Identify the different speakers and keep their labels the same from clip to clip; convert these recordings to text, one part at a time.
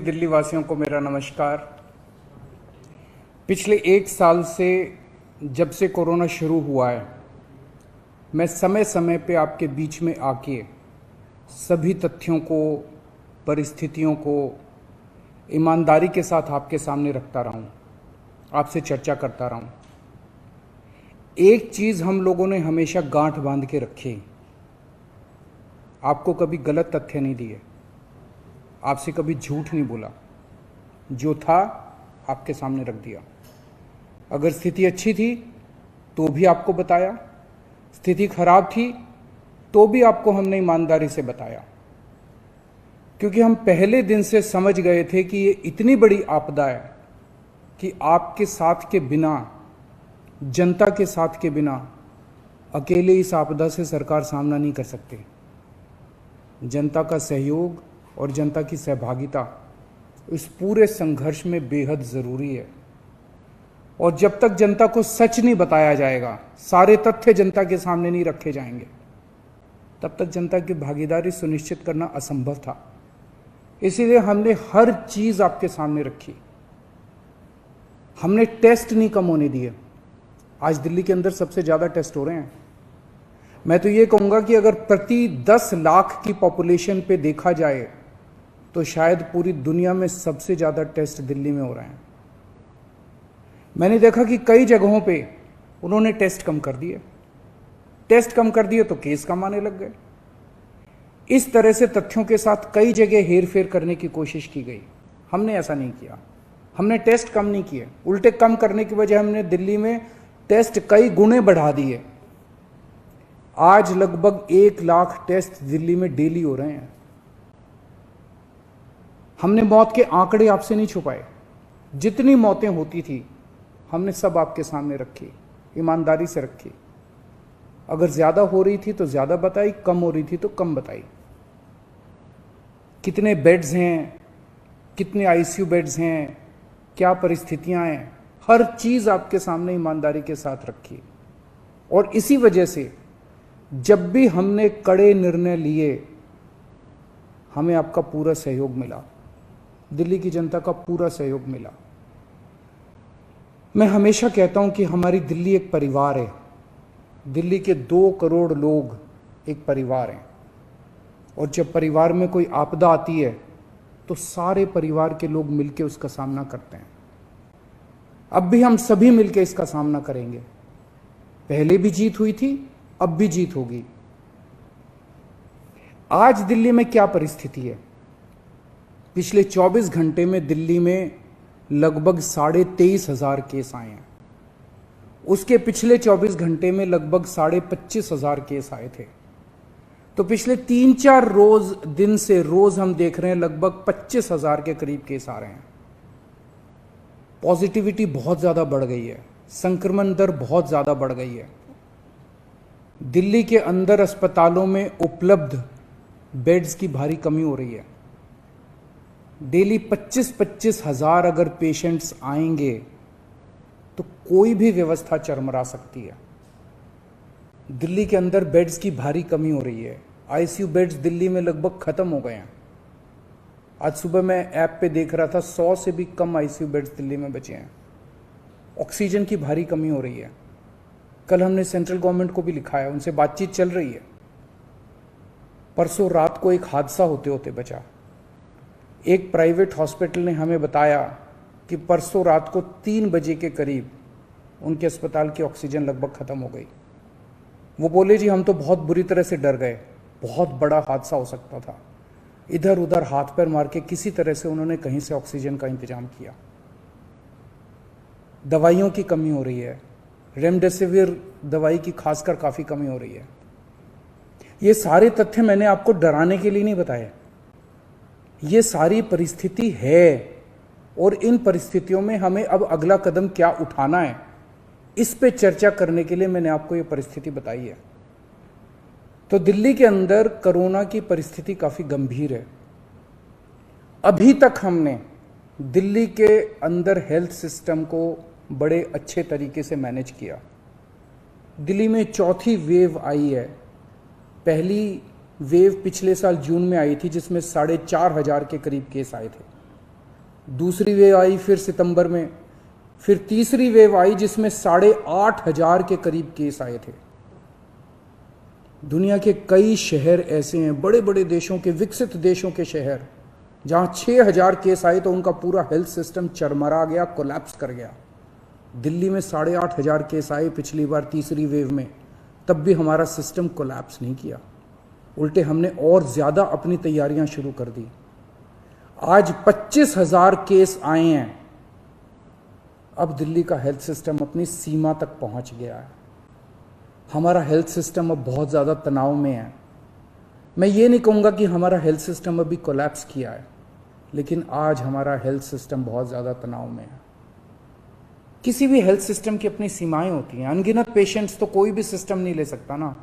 Speaker 1: दिल्ली वासियों को मेरा नमस्कार। पिछले 1 साल से जब से कोरोना शुरू हुआ है, मैं समय समय पे आपके बीच में आके सभी तथ्यों को, परिस्थितियों को ईमानदारी के साथ आपके सामने रखता रहा हूँ, आपसे चर्चा करता रहा हूँ। एक चीज़ हम लोगों ने हमेशा गांठ बांध के रखी, आपको कभी गलत तथ्य नहीं दिए, आपसे कभी झूठ नहीं बोला, जो था आपके सामने रख दिया। अगर स्थिति अच्छी थी तो भी आपको बताया, स्थिति खराब थी तो भी आपको हमने ईमानदारी से बताया, क्योंकि हम पहले दिन से समझ गए थे कि ये इतनी बड़ी आपदा है कि आपके साथ के बिना, जनता के साथ के बिना अकेले इस आपदा से सरकार सामना नहीं कर सकती। जनता का सहयोग और जनता की सहभागिता इस पूरे संघर्ष में बेहद ज़रूरी है। और जब तक जनता को सच नहीं बताया जाएगा, सारे तथ्य जनता के सामने नहीं रखे जाएंगे, तब तक जनता की भागीदारी सुनिश्चित करना असंभव था। इसीलिए हमने हर चीज़ आपके सामने रखी। हमने टेस्ट नहीं कम होने दिए। आज दिल्ली के अंदर सबसे ज़्यादा टेस्ट हो रहे हैं। मैं तो ये कहूँगा कि अगर प्रति 10 लाख की पॉपुलेशन पे देखा जाए तो शायद पूरी दुनिया में सबसे ज़्यादा टेस्ट दिल्ली में हो रहे हैं। मैंने देखा कि कई जगहों पे उन्होंने टेस्ट कम कर दिए, टेस्ट कम कर दिए तो केस कम आने लग गए। इस तरह से तथ्यों के साथ कई जगह हेरफेर करने की कोशिश की गई। हमने ऐसा नहीं किया। हमने टेस्ट कम नहीं किए, उल्टे कम करने की वजह हमने दिल्ली में टेस्ट कई गुने बढ़ा दिए। आज लगभग 1 लाख टेस्ट दिल्ली में डेली हो रहे हैं। हमने मौत के आंकड़े आपसे नहीं छुपाए। जितनी मौतें होती थी हमने सब आपके सामने रखी, ईमानदारी से रखी। अगर ज्यादा हो रही थी तो ज्यादा बताई, कम हो रही थी तो कम बताई। कितने बेड्स हैं, कितने आईसीयू बेड्स हैं, क्या परिस्थितियां हैं, हर चीज आपके सामने ईमानदारी के साथ रखी। और इसी वजह से जब भी हमने कड़े निर्णय लिए, हमें आपका पूरा सहयोग मिला, दिल्ली की जनता का पूरा सहयोग मिला। मैं हमेशा कहता हूं कि हमारी दिल्ली एक परिवार है। दिल्ली के 2 करोड़ लोग एक परिवार हैं, और जब परिवार में कोई आपदा आती है तो सारे परिवार के लोग मिलकर उसका सामना करते हैं। अब भी हम सभी मिलकर इसका सामना करेंगे। पहले भी जीत हुई थी, अब भी जीत होगी। आज दिल्ली में क्या परिस्थिति है? पिछले 24 घंटे में दिल्ली में लगभग 23,500 केस आए हैं। उसके पिछले 24 घंटे में लगभग 25,500 केस आए थे। तो पिछले 3-4 दिन से रोज हम देख रहे हैं लगभग 25,000 के करीब केस आ रहे हैं। पॉजिटिविटी बहुत ज्यादा बढ़ गई है, संक्रमण दर बहुत ज्यादा बढ़ गई है। दिल्ली के अंदर अस्पतालों में उपलब्ध बेड्स की भारी कमी हो रही है। डेली 25-25 हजार अगर पेशेंट्स आएंगे तो कोई भी व्यवस्था चरमरा सकती है। दिल्ली के अंदर बेड्स की भारी कमी हो रही है। आईसीयू बेड्स दिल्ली में लगभग खत्म हो गए हैं। आज सुबह मैं ऐप पे देख रहा था, 100 से भी कम आईसीयू बेड्स दिल्ली में बचे हैं। ऑक्सीजन की भारी कमी हो रही है। कल हमने सेंट्रल गवर्नमेंट को भी लिखा है, उनसे बातचीत चल रही है। परसों रात को एक हादसा होते होते बचा। एक प्राइवेट हॉस्पिटल ने हमें बताया कि परसों रात को 3 बजे के करीब उनके अस्पताल की ऑक्सीजन लगभग खत्म हो गई। वो बोले जी हम तो बहुत बुरी तरह से डर गए, बहुत बड़ा हादसा हो सकता था। इधर उधर हाथ पैर मार के किसी तरह से उन्होंने कहीं से ऑक्सीजन का इंतजाम किया। दवाइयों की कमी हो रही है, रेमडेसिविर दवाई की खासकर काफी कमी हो रही है। ये सारे तथ्य मैंने आपको डराने के लिए नहीं बताए। ये सारी परिस्थिति है, और इन परिस्थितियों में हमें अब अगला कदम क्या उठाना है, इस पे चर्चा करने के लिए मैंने आपको ये परिस्थिति बताई है। तो दिल्ली के अंदर कोरोना की परिस्थिति काफी गंभीर है। अभी तक हमने दिल्ली के अंदर हेल्थ सिस्टम को बड़े अच्छे तरीके से मैनेज किया। दिल्ली में 4थी वेव आई है। पहली वेव पिछले साल जून में आई थी, जिसमें 4,500 के करीब केस आए थे। दूसरी वेव आई फिर सितंबर में, फिर तीसरी वेव आई जिसमें 8,500 के करीब केस आए थे। दुनिया के कई शहर ऐसे हैं, बड़े बड़े देशों के, विकसित देशों के शहर, जहां 6,000 केस आए तो उनका पूरा हेल्थ सिस्टम चरमरा गया, कोलैप्स कर गया। दिल्ली में 8,500 केस आए पिछली बार तीसरी वेव में, तब भी हमारा सिस्टम कोलैप्स नहीं किया, उल्टे हमने और ज्यादा अपनी तैयारियां शुरू कर दी। आज 25,000 केस आए हैं। अब दिल्ली का हेल्थ सिस्टम अपनी सीमा तक पहुंच गया है। हमारा हेल्थ सिस्टम अब बहुत ज़्यादा तनाव में है। मैं ये नहीं कहूँगा कि हमारा हेल्थ सिस्टम अभी कोलैप्स किया है, लेकिन आज हमारा हेल्थ सिस्टम बहुत ज़्यादा तनाव में है। किसी भी हेल्थ सिस्टम की अपनी सीमाएं होती हैं। अनगिनत पेशेंट्स तो कोई भी सिस्टम नहीं ले सकता ना।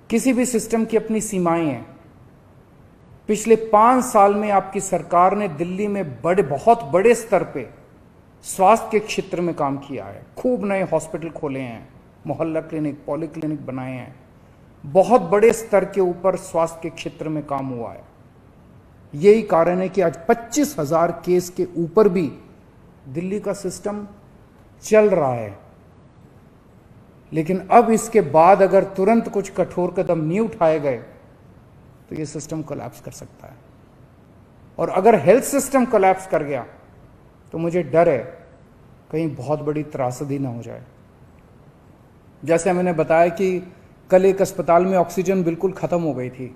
Speaker 1: किसी भी सिस्टम की अपनी सीमाएं हैं। पिछले 5 साल में आपकी सरकार ने दिल्ली में बहुत बड़े स्तर पे स्वास्थ्य के क्षेत्र में काम किया है। खूब नए हॉस्पिटल खोले हैं, मोहल्ला क्लिनिक, पॉली क्लिनिक बनाए हैं। बहुत बड़े स्तर के ऊपर स्वास्थ्य के क्षेत्र में काम हुआ है। यही कारण है कि आज 25,000 केस के ऊपर भी दिल्ली का सिस्टम चल रहा है। लेकिन अब इसके बाद अगर तुरंत कुछ कठोर कदम नहीं उठाए गए तो ये सिस्टम कोलैप्स कर सकता है। और अगर हेल्थ सिस्टम कोलैप्स कर गया तो मुझे डर है कहीं बहुत बड़ी त्रासदी ना हो जाए। जैसे मैंने बताया कि कल एक अस्पताल में ऑक्सीजन बिल्कुल खत्म हो गई थी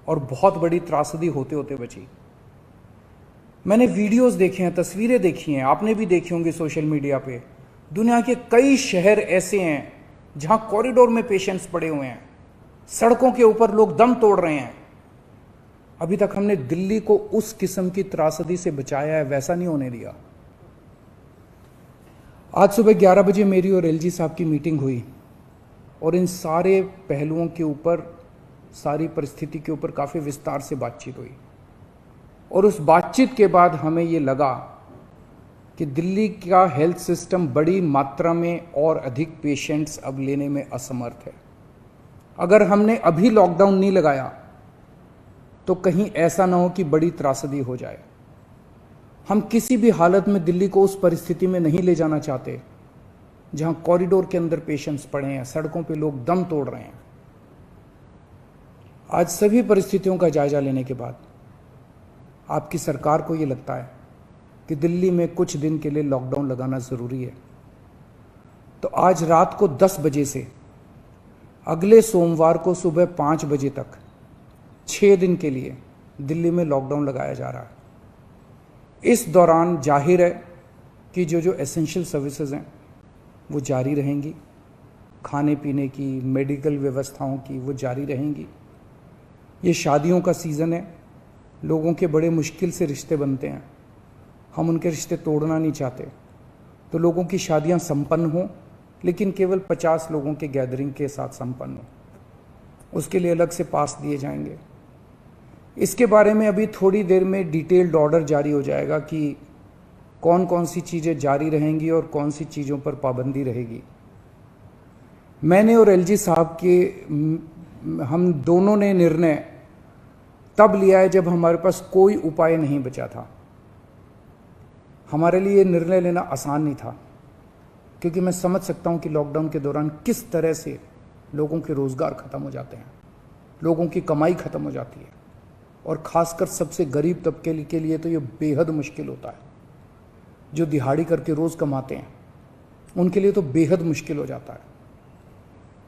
Speaker 1: और बहुत बड़ी त्रासदी होते होते बची। मैंने वीडियोस देखे हैं, तस्वीरें देखी हैं, आपने भी देखी होंगी सोशल मीडिया पे। दुनिया के कई शहर ऐसे हैं जहां कॉरिडोर में पेशेंट्स पड़े हुए हैं, सड़कों के ऊपर लोग दम तोड़ रहे हैं। अभी तक हमने दिल्ली को उस किस्म की त्रासदी से बचाया है, वैसा नहीं होने दिया। आज सुबह 11 बजे मेरी और एलजी साहब की मीटिंग हुई और इन सारे पहलुओं के ऊपर, सारी परिस्थिति के ऊपर काफ़ी विस्तार से बातचीत हुई। और उस बातचीत के बाद हमें ये लगा कि दिल्ली का हेल्थ सिस्टम बड़ी मात्रा में और अधिक पेशेंट्स अब लेने में असमर्थ है। अगर हमने अभी लॉकडाउन नहीं लगाया तो कहीं ऐसा ना हो कि बड़ी त्रासदी हो जाए। हम किसी भी हालत में दिल्ली को उस परिस्थिति में नहीं ले जाना चाहते जहां कॉरिडोर के अंदर पेशेंट्स पड़े हैं, सड़कों पे लोग दम तोड़ रहे हैं। आज सभी परिस्थितियों का जायजा लेने के बाद आपकी सरकार को यह लगता है कि दिल्ली में कुछ दिन के लिए लॉकडाउन लगाना जरूरी है। तो आज रात को 10 बजे से अगले सोमवार को सुबह 5 बजे तक 6 दिन के लिए दिल्ली में लॉकडाउन लगाया जा रहा है। इस दौरान जाहिर है कि जो एसेंशियल सर्विसेज हैं वो जारी रहेंगी, खाने पीने की, मेडिकल व्यवस्थाओं की वो जारी रहेंगी। ये शादियों का सीज़न है, लोगों के बड़े मुश्किल से रिश्ते बनते हैं, हम उनके रिश्ते तोड़ना नहीं चाहते। तो लोगों की शादियां संपन्न हों, लेकिन केवल 50 लोगों के गैदरिंग के साथ संपन्न हो। उसके लिए अलग से पास दिए जाएंगे। इसके बारे में अभी थोड़ी देर में डिटेल्ड ऑर्डर जारी हो जाएगा कि कौन कौन सी चीज़ें जारी रहेंगी और कौन सी चीज़ों पर पाबंदी रहेगी। मैंने और एलजी साहब के हम दोनों ने निर्णय तब लिया है जब हमारे पास कोई उपाय नहीं बचा था। हमारे लिए निर्णय लेना आसान नहीं था, क्योंकि मैं समझ सकता हूं कि लॉकडाउन के दौरान किस तरह से लोगों के रोज़गार ख़त्म हो जाते हैं, लोगों की कमाई ख़त्म हो जाती है, और ख़ासकर सबसे गरीब तबके के लिए तो ये बेहद मुश्किल होता है। जो दिहाड़ी करके रोज़ कमाते हैं उनके लिए तो बेहद मुश्किल हो जाता है।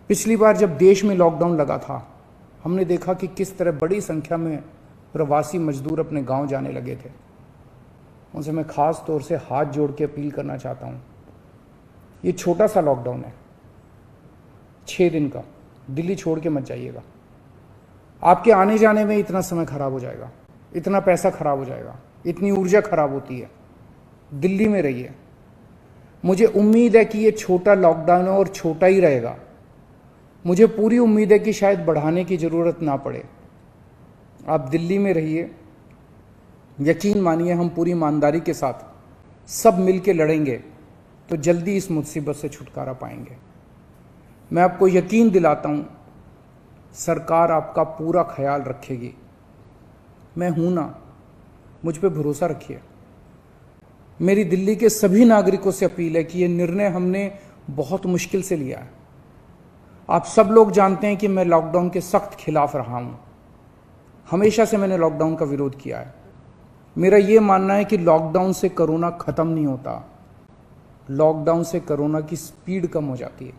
Speaker 1: पिछली बार जब देश में लॉकडाउन लगा था, हमने देखा कि किस तरह बड़ी संख्या में प्रवासी मजदूर अपने गांव जाने लगे थे। उनसे मैं ख़ास तौर से हाथ जोड़ के अपील करना चाहता हूँ, ये छोटा सा लॉकडाउन है, 6 दिन का, दिल्ली छोड़ के मत जाइएगा। आपके आने जाने में इतना समय खराब हो जाएगा, इतना पैसा खराब हो जाएगा, इतनी ऊर्जा खराब होती है। दिल्ली में रहिए। मुझे उम्मीद है कि ये छोटा लॉकडाउन है और छोटा ही रहेगा। मुझे पूरी उम्मीद है कि शायद बढ़ाने की ज़रूरत ना पड़े। आप दिल्ली में रहिए। यकीन मानिए, हम पूरी ईमानदारी के साथ सब मिल के लड़ेंगे तो जल्दी इस मुसीबत से छुटकारा पाएंगे। मैं आपको यकीन दिलाता हूँ, सरकार आपका पूरा ख्याल रखेगी। मैं हूँ ना, मुझ पे भरोसा रखिए। मेरी दिल्ली के सभी नागरिकों से अपील है कि ये निर्णय हमने बहुत मुश्किल से लिया है। आप सब लोग जानते हैं कि मैं लॉकडाउन के सख्त खिलाफ रहा हूं। हमेशा से मैंने लॉकडाउन का विरोध किया है। मेरा ये मानना है कि लॉकडाउन से कोरोना खत्म नहीं होता, लॉकडाउन से कोरोना की स्पीड कम हो जाती है।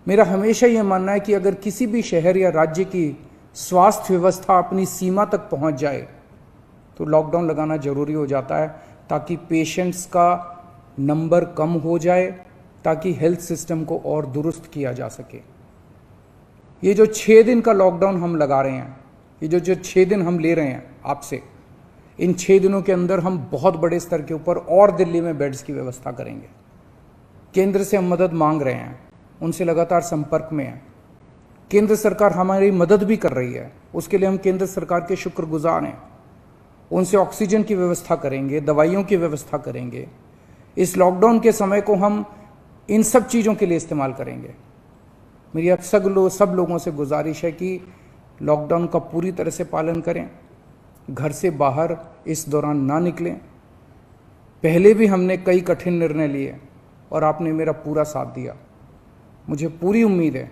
Speaker 1: मेरा हमेशा ये मानना है कि अगर किसी भी शहर या राज्य की स्वास्थ्य व्यवस्था अपनी सीमा तक पहुंच जाए तो लॉकडाउन लगाना जरूरी हो जाता है, ताकि पेशेंट्स का नंबर कम हो जाए, ताकि हेल्थ सिस्टम को और दुरुस्त किया जा सके। ये जो 6 दिन का लॉकडाउन हम लगा रहे हैं, ये जो 6 दिन हम ले रहे हैं आपसे, इन 6 दिनों के अंदर हम बहुत बड़े स्तर के ऊपर और दिल्ली में बेड्स की व्यवस्था करेंगे। केंद्र से हम मदद मांग रहे हैं, उनसे लगातार संपर्क में हैं। केंद्र सरकार हमारी मदद भी कर रही है, उसके लिए हम केंद्र सरकार के शुक्रगुजार हैं। उनसे ऑक्सीजन की व्यवस्था करेंगे, दवाइयों की व्यवस्था करेंगे। इस लॉकडाउन के समय को हम इन सब चीज़ों के लिए इस्तेमाल करेंगे। मेरी अब सब लोगों से गुजारिश है कि लॉकडाउन का पूरी तरह से पालन करें, घर से बाहर इस दौरान ना निकलें। पहले भी हमने कई कठिन निर्णय लिए और आपने मेरा पूरा साथ दिया। मुझे पूरी उम्मीद है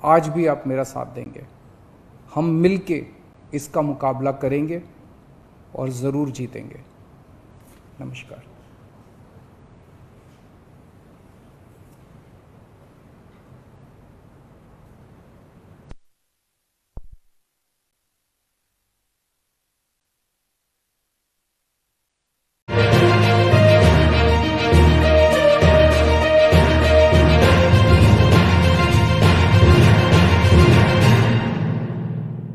Speaker 1: आज भी आप मेरा साथ देंगे। हम मिलके इसका मुकाबला करेंगे और ज़रूर जीतेंगे। नमस्कार।